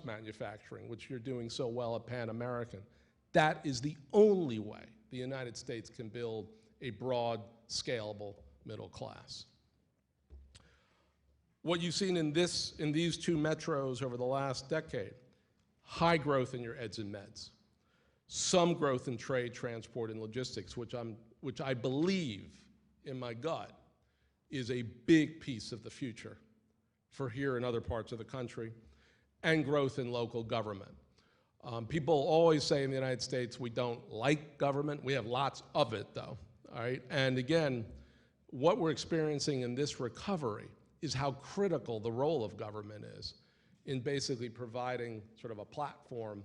manufacturing, which you're doing so well at Pan American. That is the only way the United States can build a broad, scalable middle class. What you've seen in these two metros over the last decade, high growth in your eds and meds, some growth in trade, transport, and logistics, which I believe in my gut is a big piece of the future for here and other parts of the country, and growth in local government. People always say in the United States we don't like government. We have lots of it, though, all right? And again, what we're experiencing in this recovery is how critical the role of government is in basically providing sort of a platform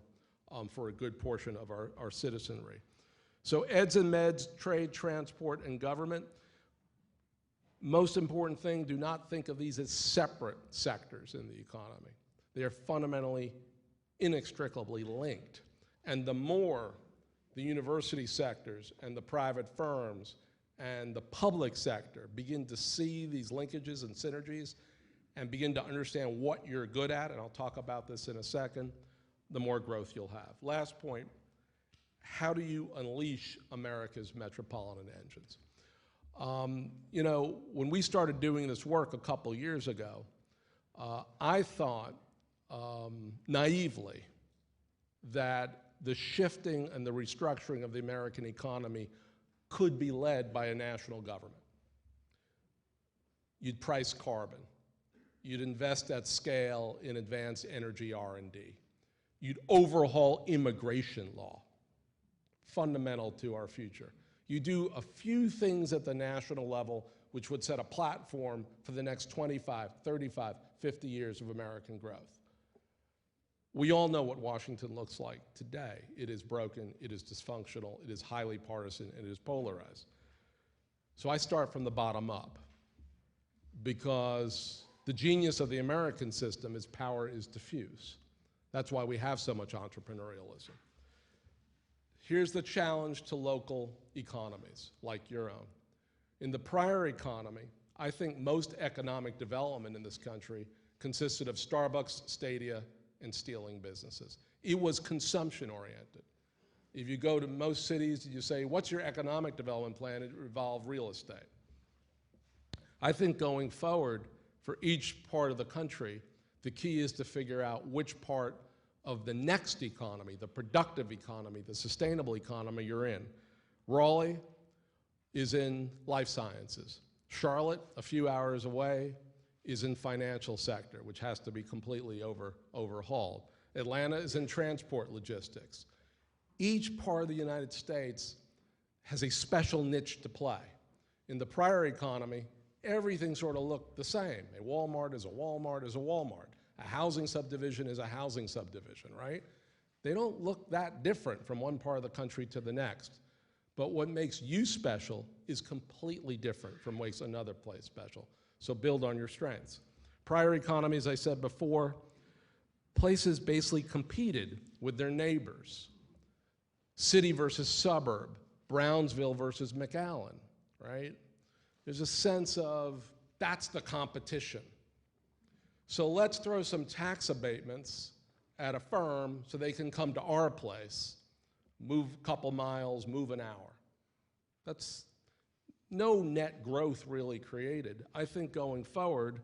for a good portion of our citizenry. So eds and meds, trade, transport, and government. Most important thing, do not think of these as separate sectors in the economy. They are fundamentally, inextricably linked. And the more the university sectors and the private firms and the public sector begin to see these linkages and synergies and begin to understand what you're good at, and I'll talk about this in a second, the more growth you'll have. Last point, how do you unleash America's metropolitan engines? You know, when we started doing this work a couple years ago, I thought naively that the shifting and the restructuring of the American economy could be led by a national government. You'd price carbon. You'd invest at scale in advanced energy R&D. You'd overhaul immigration law, fundamental to our future. You do a few things at the national level which would set a platform for the next 25, 35, 50 years of American growth. We all know what Washington looks like today. It is broken, it is dysfunctional, it is highly partisan, it is polarized. So I start from the bottom up because the genius of the American system is power is diffuse. That's why we have so much entrepreneurialism. Here's the challenge to local economies like your own. In the prior economy, I think most economic development in this country consisted of Starbucks, Stadia, and stealing businesses. It was consumption-oriented. If you go to most cities, you say, what's your economic development plan? It involves real estate. I think going forward, for each part of the country, the key is to figure out which part of the next economy, the productive economy, the sustainable economy you're in. Raleigh is in life sciences. Charlotte, a few hours away, is in financial sector, which has to be completely overhauled. Atlanta is in transport logistics. Each part of the United States has a special niche to play. In the prior economy, everything sort of looked the same. A Walmart is a Walmart is a Walmart. A housing subdivision is a housing subdivision, right? They don't look that different from one part of the country to the next. But what makes you special is completely different from what makes another place special. So build on your strengths. Prior economies, I said before, places basically competed with their neighbors. City versus suburb, Brownsville versus McAllen, right? There's a sense of that's the competition. So let's throw some tax abatements at a firm so they can come to our place, move a couple miles, move an hour. That's no net growth really created. I think going forward,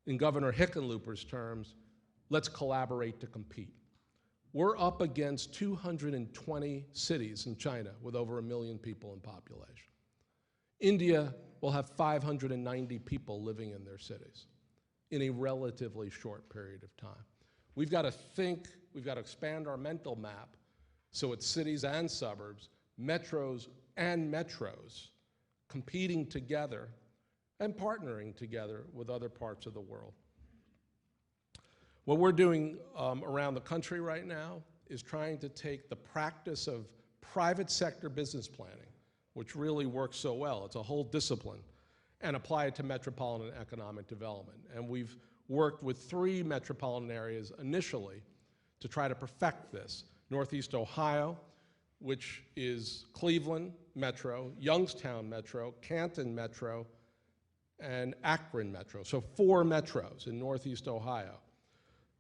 in Governor Hickenlooper's terms, let's collaborate to compete. We're up against 220 cities in China with over 1 million people in population. India will have 590 people living in their cities in a relatively short period of time. We've got to think, we've got to expand our mental map so it's cities and suburbs, metros and metros, competing together and partnering together with other parts of the world. What we're doing around the country right now is trying to take the practice of private sector business planning, which really works so well, it's a whole discipline, and apply it to metropolitan economic development. And we've worked with 3 metropolitan areas initially to try to perfect this. Northeast Ohio, which is Cleveland Metro, Youngstown Metro, Canton Metro, and Akron Metro. So 4 metros in Northeast Ohio.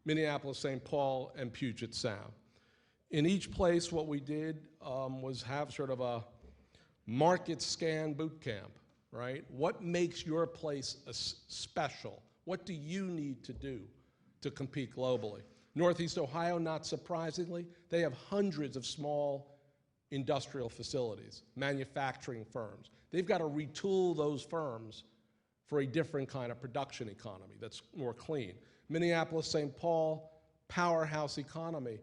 Minneapolis, St. Paul, and Puget Sound. In each place, what we did was have sort of a market scan boot camp, right? What makes your place special? What do you need to do to compete globally? Northeast Ohio, not surprisingly, they have hundreds of small industrial facilities, manufacturing firms. They've got to retool those firms for a different kind of production economy that's more clean. Minneapolis, St. Paul, powerhouse economy,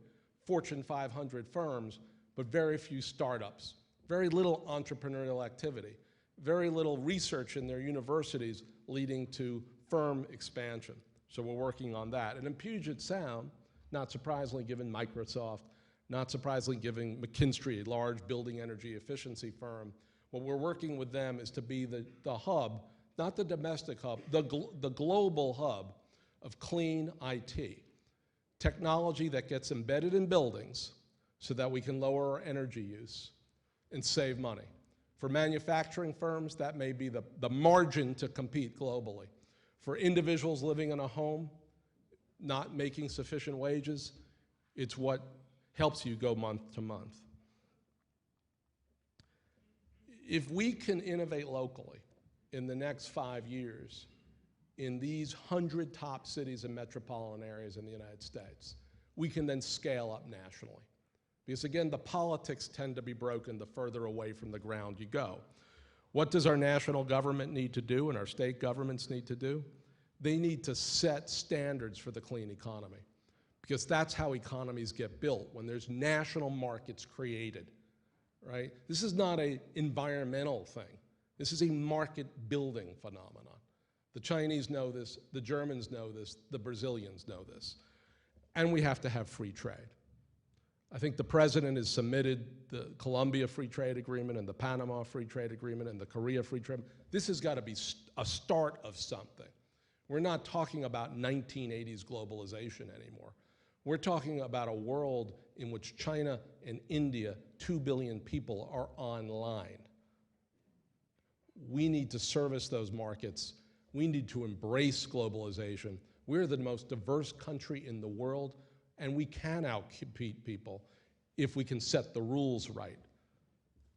Fortune 500 firms, but very few startups, very little entrepreneurial activity, very little research in their universities leading to firm expansion. So we're working on that. And in Puget Sound, not surprisingly given Microsoft, not surprisingly given McKinsey, a large building energy efficiency firm, what we're working with them is to be the hub, not the domestic hub, the global hub of clean IT. Technology that gets embedded in buildings so that we can lower our energy use and save money. For manufacturing firms, that may be the margin to compete globally. For individuals living in a home, not making sufficient wages, it's what helps you go month to month. If we can innovate locally in the next 5 years in these 100 top cities and metropolitan areas in the United States, we can then scale up nationally. Because again, the politics tend to be broken the further away from the ground you go. What does our national government need to do and our state governments need to do? They need to set standards for the clean economy, because that's how economies get built, when there's national markets created, right? This is not an environmental thing. This is a market building phenomenon. The Chinese know this, the Germans know this, the Brazilians know this. And we have to have free trade. I think the president has submitted the Colombia Free Trade Agreement and the Panama Free Trade Agreement and the Korea Free Trade. This has got to be a start of something. We're not talking about 1980s globalization anymore. We're talking about a world in which China and India, 2 billion people, are online. We need to service those markets. We need to embrace globalization. We're the most diverse country in the world, and we can outcompete people if we can set the rules right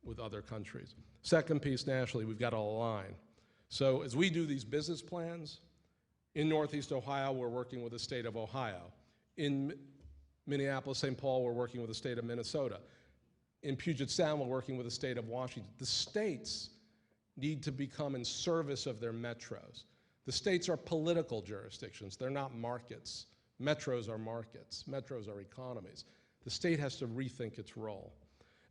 with other countries. Second piece, nationally, we've got to align. So as we do these business plans, in Northeast Ohio, we're working with the state of Ohio. In Minneapolis, St. Paul, we're working with the state of Minnesota. In Puget Sound, we're working with the state of Washington. The states need to become in service of their metros. The states are political jurisdictions. They're not markets. Metros are markets. Metros are economies. The state has to rethink its role.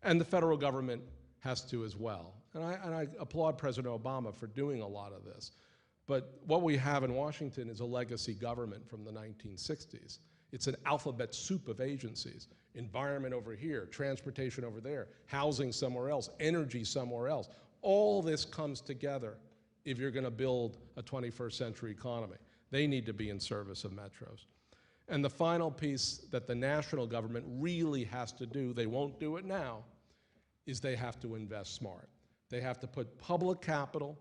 And the federal government has to as well. And I applaud President Obama for doing a lot of this. But what we have in Washington is a legacy government from the 1960s. It's an alphabet soup of agencies. Environment over here, transportation over there, housing somewhere else, energy somewhere else. All this comes together if you're going to build a 21st century economy. They need to be in service of metros. And the final piece that the national government really has to do, they won't do it now, is they have to invest smart. They have to put public capital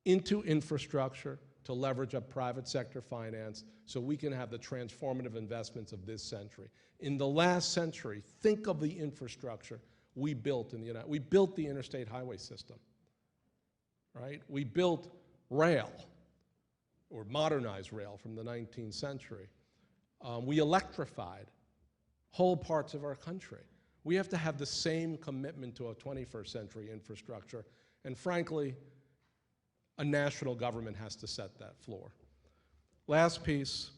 into infrastructure to leverage up private sector finance so we can have the transformative investments of this century. In the last century, think of the infrastructure we built in the United States. We built the interstate highway system, right? We built rail, or modernized rail from the 19th century. We electrified whole parts of our country. We have to have the same commitment to a 21st century infrastructure, and frankly, a national government has to set that floor. Last piece,